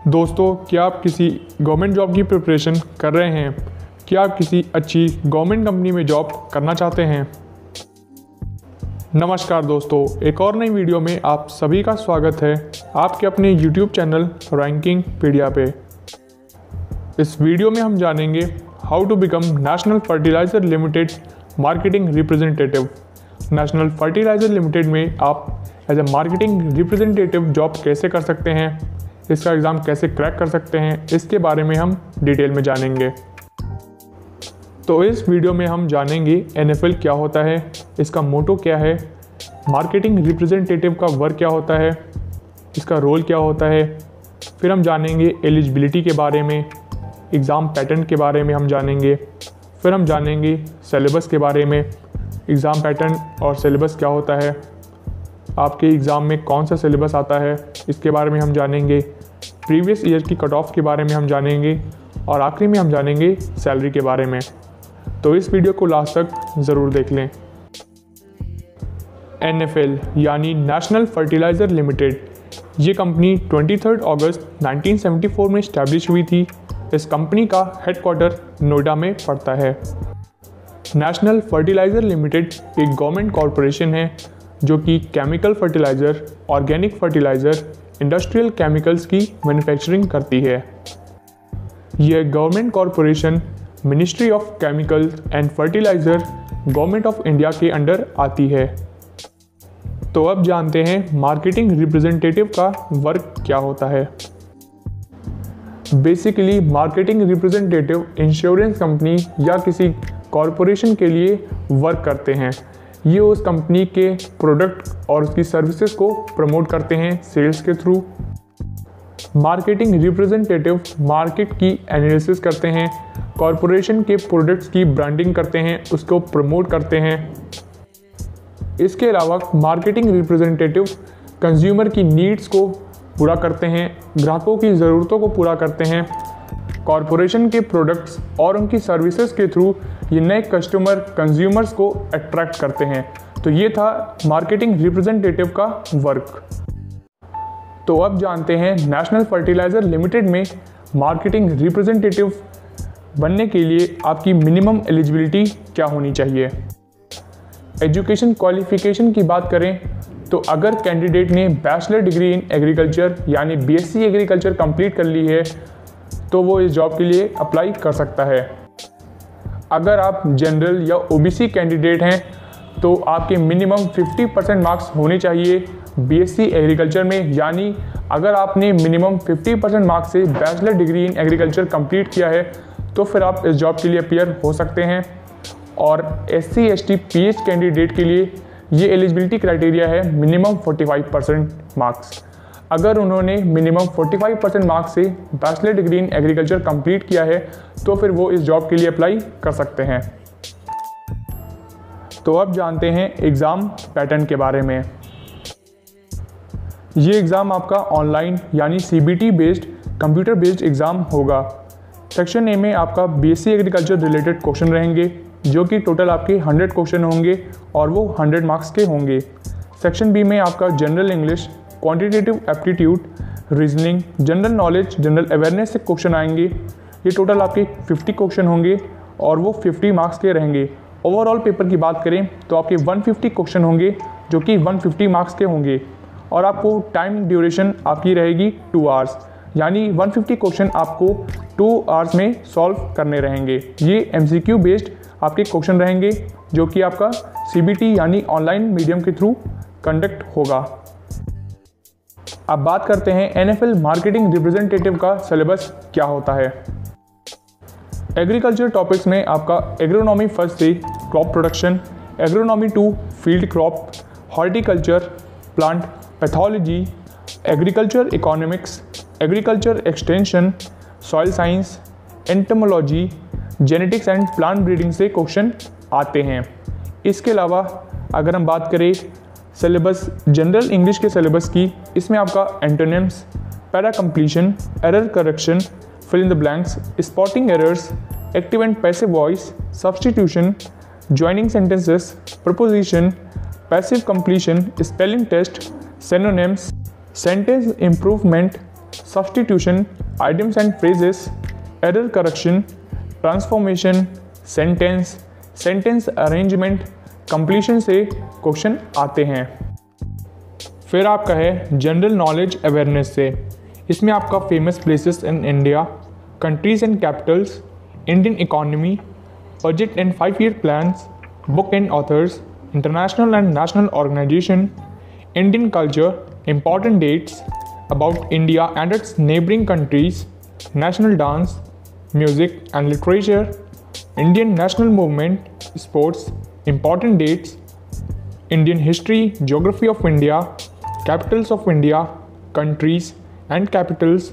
दोस्तों, क्या आप किसी गवर्नमेंट जॉब की प्रिपरेशन कर रहे हैं? क्या आप किसी अच्छी गवर्नमेंट कंपनी में जॉब करना चाहते हैं? नमस्कार दोस्तों, एक और नई वीडियो में आप सभी का स्वागत है आपके अपने YouTube चैनल रैंकिंग पीडिया पे। इस वीडियो में हम जानेंगे how to become National Fertilizer Limited marketing representative. National Fertilizer Limited में आप as a marketing representative job कैसे कर सकते हैं, इसका एग्ज़ाम कैसे क्रैक कर सकते हैं, इसके बारे में हम डिटेल में जानेंगे। तो इस वीडियो में हम जानेंगे NFL क्या होता है, इसका मोटो क्या है, मार्केटिंग रिप्रेजेंटेटिव का वर्क क्या होता है, इसका रोल क्या होता है। फिर हम जानेंगे एलिजिबिलिटी के बारे में, एग्ज़ाम पैटर्न के बारे में हम जानेंगे। फिर हम जानेंगे सिलेबस के बारे में, एग्ज़ाम पैटर्न और सिलेबस क्या होता है, आपके एग्ज़ाम में कौन सा सिलेबस आता है, इसके बारे में हम जानेंगे। प्रीवियस ईयर की कट ऑफ के बारे में हम जानेंगे और आखिरी में हम जानेंगे सैलरी के बारे में। तो इस वीडियो को लास्ट तक ज़रूर देख लें। NFL यानी नेशनल फर्टिलाइज़र लिमिटेड, ये कंपनी 23 अगस्त 1974 में इस्टेब्लिश हुई थी। इस कंपनी का हेडक्वार्टर नोएडा में पड़ता है। नेशनल फर्टिलाइज़र लिमिटेड एक गवर्नमेंट कॉरपोरेशन है जो कि chemical fertiliser, organic fertiliser, industrial chemicals की मैन्युफैक्चरिंग करती है। यह government corporation ministry of chemicals and fertiliser government of India के अंडर आती है। तो अब जानते हैं मार्केटिंग रिप्रेजेंटेटिव का वर्क क्या होता है। Basically marketing representative insurance company या किसी कॉरपोरेशन के लिए वर्क करते हैं। ये उस कंपनी के प्रोडक्ट और उसकी सर्विसेज को प्रमोट करते हैं सेल्स के थ्रू। मार्केटिंग रिप्रेजेंटेटिव मार्केट की एनालिसिस करते हैं, कॉरपोरेशन के प्रोडक्ट्स की ब्रांडिंग करते हैं, उसको प्रमोट करते हैं। इसके अलावा मार्केटिंग रिप्रेजेंटेटिव कंज्यूमर की नीड्स को पूरा करते हैं, ग्राहकों की ज़रूरतों को पूरा करते हैं। कॉरपोरेशन के प्रोडक्ट्स और उनकी सर्विसेज के थ्रू ये नए कस्टमर कंज्यूमर्स को अट्रैक्ट करते हैं। तो ये था मार्केटिंग रिप्रेजेंटेटिव का वर्क। तो अब जानते हैं नेशनल फर्टिलाइज़र लिमिटेड में मार्केटिंग रिप्रेजेंटेटिव बनने के लिए आपकी मिनिमम एलिजिबिलिटी क्या होनी चाहिए। एजुकेशन क्वालिफिकेशन की बात करें तो अगर कैंडिडेट ने बैचलर डिग्री इन एग्रीकल्चर यानी BSc एग्रीकल्चर कंप्लीट कर ली है तो वो इस जॉब के लिए अप्लाई कर सकता है। अगर आप जनरल या OBC कैंडिडेट हैं तो आपके मिनिमम 50% मार्क्स होने चाहिए BSc एग्रीकल्चर में, यानी अगर आपने मिनिमम 50% मार्क्स से bachelor degree in agriculture complete किया है तो फिर आप इस जॉब के लिए अपीयर हो सकते हैं। और SC ST PH कैंडिडेट के लिए ये एलिजिबिलिटी क्राइटेरिया है मिनिमम 45% मार्क्स। अगर उन्होंने मिनिमम 45% मार्क्स से bachelor degree in agriculture complete किया है तो फिर वो इस जॉब के लिए अप्लाई कर सकते हैं। तो अब जानते हैं एग्ज़ाम पैटर्न के बारे में। ये एग्ज़ाम आपका ऑनलाइन यानी CBT based computer based exam होगा। सेक्शन A में आपका BSc एग्रीकल्चर रिलेटेड क्वेश्चन रहेंगे जो कि टोटल आपके 100 क्वेश्चन होंगे और वो 100 मार्क्स के होंगे। सेक्शन B में आपका general English, quantitative aptitude, reasoning, general knowledge, general awareness से क्वेश्चन आएंगे। ये टोटल आपके 50 क्वेश्चन होंगे और वो 50 मार्क्स के रहेंगे। ओवरऑल पेपर की बात करें तो आपके 150 क्वेश्चन होंगे जो कि 150 मार्क्स के होंगे और आपको टाइम ड्यूरेशन आपकी रहेगी 2 आवर्स, यानी 150 क्वेश्चन आपको 2 आवर्स में सॉल्व करने रहेंगे। ये MCQ बेस्ड आपके क्वेश्चन रहेंगे जो कि आपका CBT यानी ऑनलाइन मीडियम के थ्रू कंडक्ट होगा। अब बात करते हैं NFL मार्केटिंग रिप्रेजेंटेटिव का सिलेबस क्या होता है। एग्रीकल्चर टॉपिक्स में आपका एग्रोनॉमी फर्स्ट से crop production, agronomy 2 field crop, horticulture, plant pathology, agriculture economics, agriculture extension, soil science, entomology, genetics and plant breeding से क्वेश्चन आते हैं। इसके अलावा अगर हम बात करें सिलेबस जनरल इंग्लिश के सिलेबस की, इसमें आपका antonyms, para completion, error correction, fill in the blanks, spotting errors, active and passive voice, substitution, joining sentences, preposition, passive completion, spelling test, synonyms, sentence improvement, substitution, idioms and phrases, error correction, transformation, sentence arrangement, completion से question आते हैं। फिर आपका है general knowledge awareness से। इसमें आपका famous places in India, countries and capitals, Indian economy, budget and 5-year plans, book and authors, international and national organisation, Indian culture, important dates about India and its neighboring countries, national dance, music and literature, Indian national movement, sports, important dates, Indian history, geography of India, capitals of India, countries and capitals,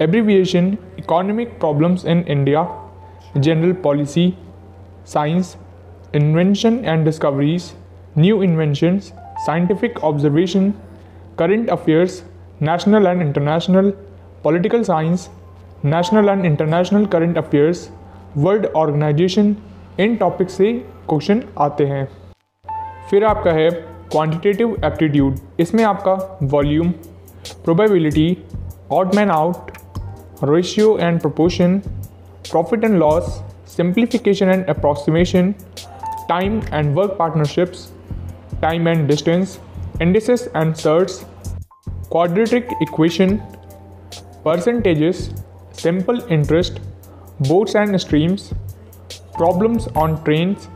abbreviation, economic problems in India, general policy, science, invention and discoveries, new inventions, scientific observation, current affairs, national and international, political science, national and international current affairs, world organisation, इन topic से question आते हैं। फिर आपका है quantitative aptitude. इसमें आपका volume, probability, odd man out, ratio and proportion, profit and loss, simplification and approximation, time and work partnerships, time and distance, indices and surds, quadratic equation, percentages, simple interest, boats and streams, problems on trains,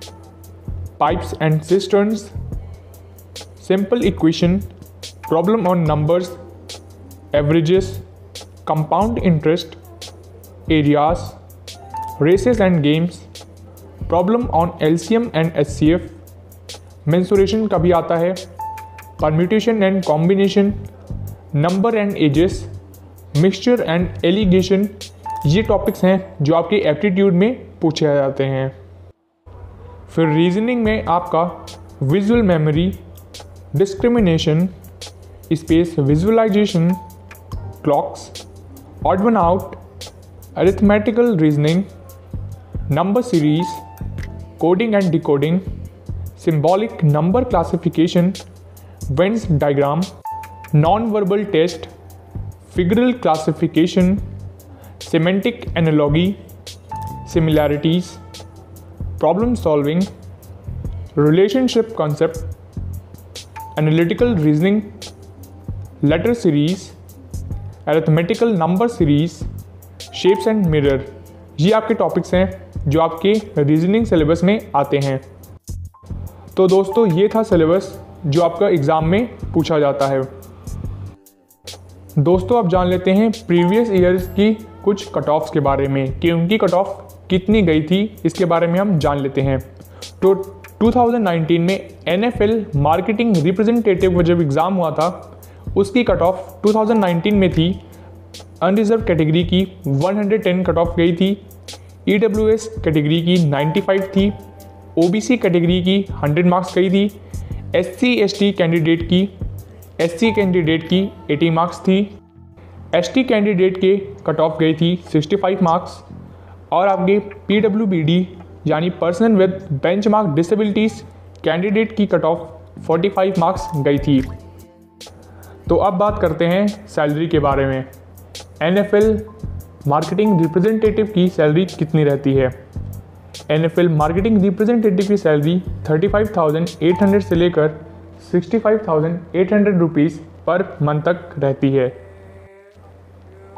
pipes and cisterns, simple equation, problem on numbers, averages, compound interest, areas, races and games, problem on LCM and HCF, mensuration का भी आता है, permutation and combination, number and ages, mixture and alligation, ये topics हैं जो आपके aptitude में पूछे जाते हैं। फिर रीजनिंग में आपका visual memory, discrimination, space visualisation, clocks, odd one out, arithmetical reasoning, number series, coding and decoding, symbolic number classification, Venn diagram, non-verbal test, figural classification, semantic analogy, similarities, problem solving, relationship concept, analytical reasoning, letter series, arithmetical number series, shapes and mirror, ये आपके topics हैं जो आपके reasoning syllabus में आते हैं। तो दोस्तों ये था सिलेबस जो आपका एग्ज़ाम में पूछा जाता है। दोस्तों अब जान लेते हैं प्रीवियस ईयर्स की कुछ कट ऑफ्स के बारे में कि उनकी कट ऑफ कितनी गई थी, इसके बारे में हम जान लेते हैं। तो 2019 में NFL मार्केटिंग रिप्रेजेंटेटिव का जब एग्ज़ाम हुआ था उसकी कट ऑफ 2019 में थी, अनरिजर्व कैटेगरी की 110 कट ऑफ गई थी, EWS कैटेगरी की 95 थी, OBC कैटेगरी की 100 मार्क्स गई थी, SC/ST कैंडिडेट की 80 मार्क्स थी, ST कैंडिडेट के कट ऑफ गई थी 65 मार्क्स और आपके PWBD यानी person with benchmark disabilities candidate की कट ऑफ 45 मार्क्स गई थी। तो अब बात करते हैं सैलरी के बारे में। NFL मार्केटिंग रिप्रेजेंटेटिव की सैलरी कितनी रहती है? NFL मार्केटिंग रिप्रेजेंटेटिव की सैलरी 35,800 से लेकर 65,800 रुपीज़ पर मंथ तक रहती है।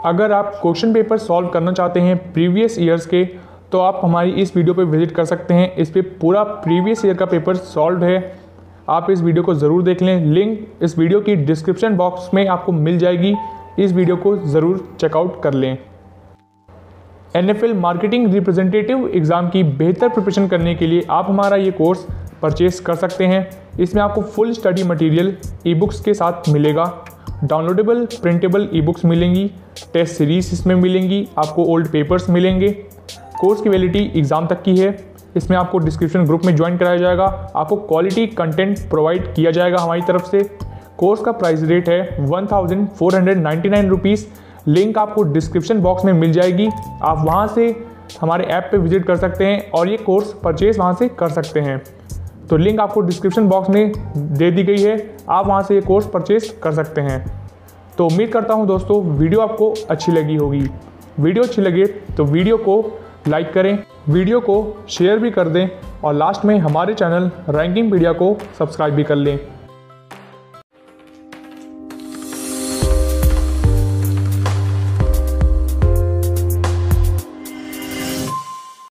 अगर आप क्वेश्चन पेपर सॉल्व करना चाहते हैं प्रीवियस ईयर्स के तो आप हमारी इस वीडियो पर विजिट कर सकते हैं। इस पर पूरा प्रीवियस ईयर का पेपर सॉल्व है, आप इस वीडियो को ज़रूर देख लें। लिंक इस वीडियो की डिस्क्रिप्शन बॉक्स में आपको मिल जाएगी, इस वीडियो को ज़रूर चेकआउट कर लें। NFL मार्केटिंग रिप्रेजेंटेटिव एग्ज़ाम की बेहतर प्रिपरेशन करने के लिए आप हमारा ये कोर्स परचेस कर सकते हैं। इसमें आपको फुल स्टडी मटेरियल ई-बुक्स के साथ मिलेगा, डाउनलोडेबल प्रिंटेबल ई-बुक्स मिलेंगी, टेस्ट सीरीज इसमें मिलेंगी, आपको ओल्ड पेपर्स मिलेंगे। कोर्स की वैलिडिटी एग्ज़ाम तक की है। इसमें आपको डिस्क्रिप्शन ग्रुप में ज्वाइन कराया जाएगा, आपको क्वालिटी कंटेंट प्रोवाइड किया जाएगा हमारी तरफ से। कोर्स का प्राइस रेट है 1499 रुपीज़। लिंक आपको डिस्क्रिप्शन बॉक्स में मिल जाएगी, आप वहां से हमारे ऐप पे विजिट कर सकते हैं और ये कोर्स परचेज वहां से कर सकते हैं। तो लिंक आपको डिस्क्रिप्शन बॉक्स में दे दी गई है, आप वहां से ये कोर्स परचेज कर सकते हैं। तो उम्मीद करता हूँ दोस्तों वीडियो आपको अच्छी लगी होगी। वीडियो अच्छी लगे तो वीडियो को लाइक करें, वीडियो को शेयर भी कर दें और लास्ट में हमारे चैनल रैंकिंगपीडिया को सब्सक्राइब भी कर लें।